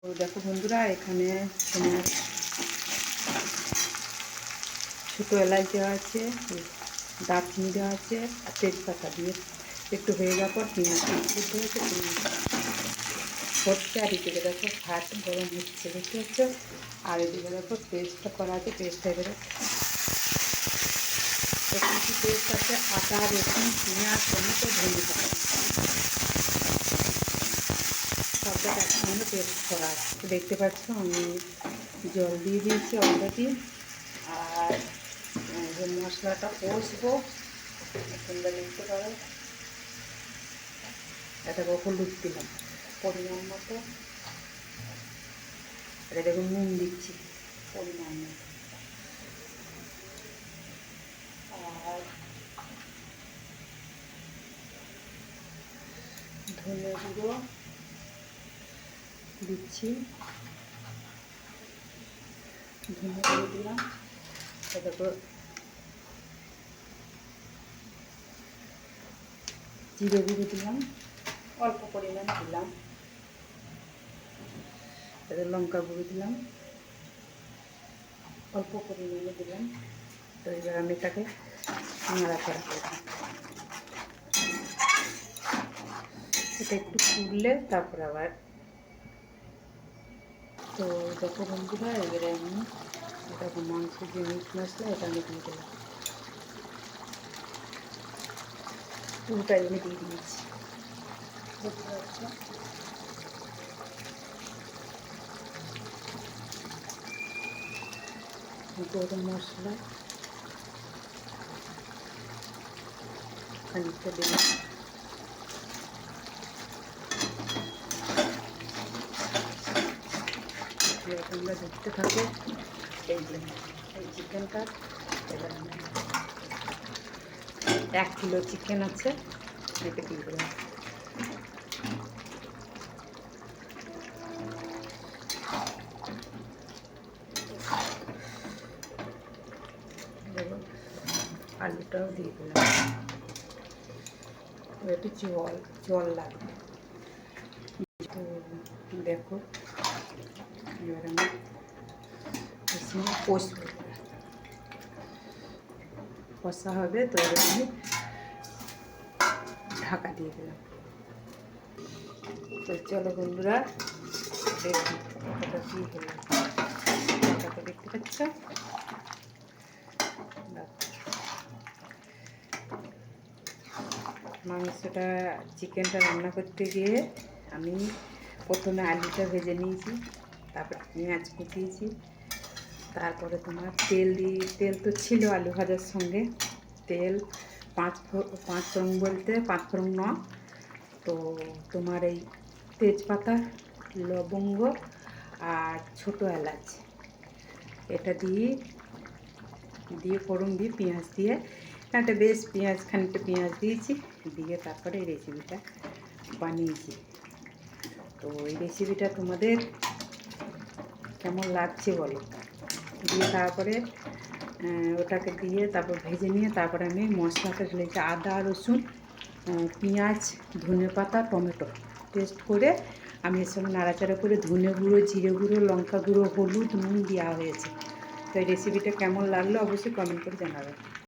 তো দেখো বন্ধুরা, এখানে তোমার ছোটো এলাচ দেওয়া আছে, দারচিনি দেওয়া আছে আর তেজপাতা দিয়ে একটু হয়ে যাওয়ার পর পেঁয়াজ দিতে হয়েছে, হচ্ছে। আর এদিকে দেখো ভাত গরম হচ্ছে, দেখতে হচ্ছে। আর এদিকে দেখো পেস্টটা করা আছে, পেস্টটা এবারে কিছু পেস্ট আছে, আদা রসুন পেঁয়াজ টমেটো ধনে পাতা সবটা একসঙ্গে পেস্ট করা আছে। দেখতে পাচ্ছ আমি জল দিয়ে দিয়েছি অলরেডি। আর যে মশলাটা কষবো তোমরা দেখতে পারো, এটা হলুদ দিলাম পরিমাণ মতো, এটা দেখুন নুন দিচ্ছি পরিমাণ মতো, আর ধনে গুঁড়ো দিচ্ছি, ধনে গুঁড়ো দিলাম, তারপর জিরে গুঁড়ো দিলাম, অল্প পরিমাণ দিলাম, তারপর লঙ্কা গুঁড়ো দিলাম, অল্প পরিমাণে দিলাম। তো এবার আমি এটাকে নাড়াচাড়া করে দিই। এটা একটু ফুললে তারপর আবার, তো দেখো বন্ধুরা এবারে আমি এটা মাংসের যে মিট মশলা এটা আমি দিয়ে দিলাম, পুরোটাই আমি দিয়ে দিয়েছি, দেখতে পাচ্ছ। গরম মশলা খানিকটা দিলাম, তোমরা দেখতে থাকো। এই যে এই চিকেনটা, এবার আমি 1 কিলো চিকেন আছে, এটাকে দিয়ে দিলাম। আলুটাও দিয়ে দিলাম, একটু জল লাগবে। তো দেখো এবার আমি কষা হবে, তো এবার আমি ঢাকা দিয়ে দিলাম। তো চলো বন্ধুরা দেখি কতটা কী হলো, ঢাকাটা দেখতে পাচ্ছ। মাংসটা চিকেনটা রান্না করতে গিয়ে আমি প্রথমে আলুটা ভেজে নিয়েছি, তারপর পেঁয়াজ কুচিয়েছি, তারপরে তোমার তেল তো ছিল আলু ভাজার সঙ্গে, তেল 5 ফোড়ন বলতে 5 ফোড়ন ন, তো তোমার এই তেজপাতা লবঙ্গ আর ছোটো এলাচ এটা দিয়ে ফোড়ন দিয়ে পেঁয়াজ দিয়ে একটা বেশ খানিকটা পেঁয়াজ দিয়েছি, দিয়ে তারপরে এই রেসিপিটা বানিয়েছি। তো এই রেসিপিটা তোমাদের কেমন লাগছে বলো, দিয়ে তারপরে ওটাকে দিয়ে তারপর ভেজে নিয়ে তারপরে আমি মশলাটা ঢেলেছি, আদা রসুন পেঁয়াজ ধনে পাতা টমেটো পেস্ট করে আমি এর সঙ্গে নাড়াচাড়া করে ধনে গুঁড়ো জিরে গুঁড়ো লঙ্কা গুঁড়ো হলুদ নুন দেওয়া হয়েছে। তো এই রেসিপিটা কেমন লাগলো অবশ্যই কমেন্ট করে জানাবেন।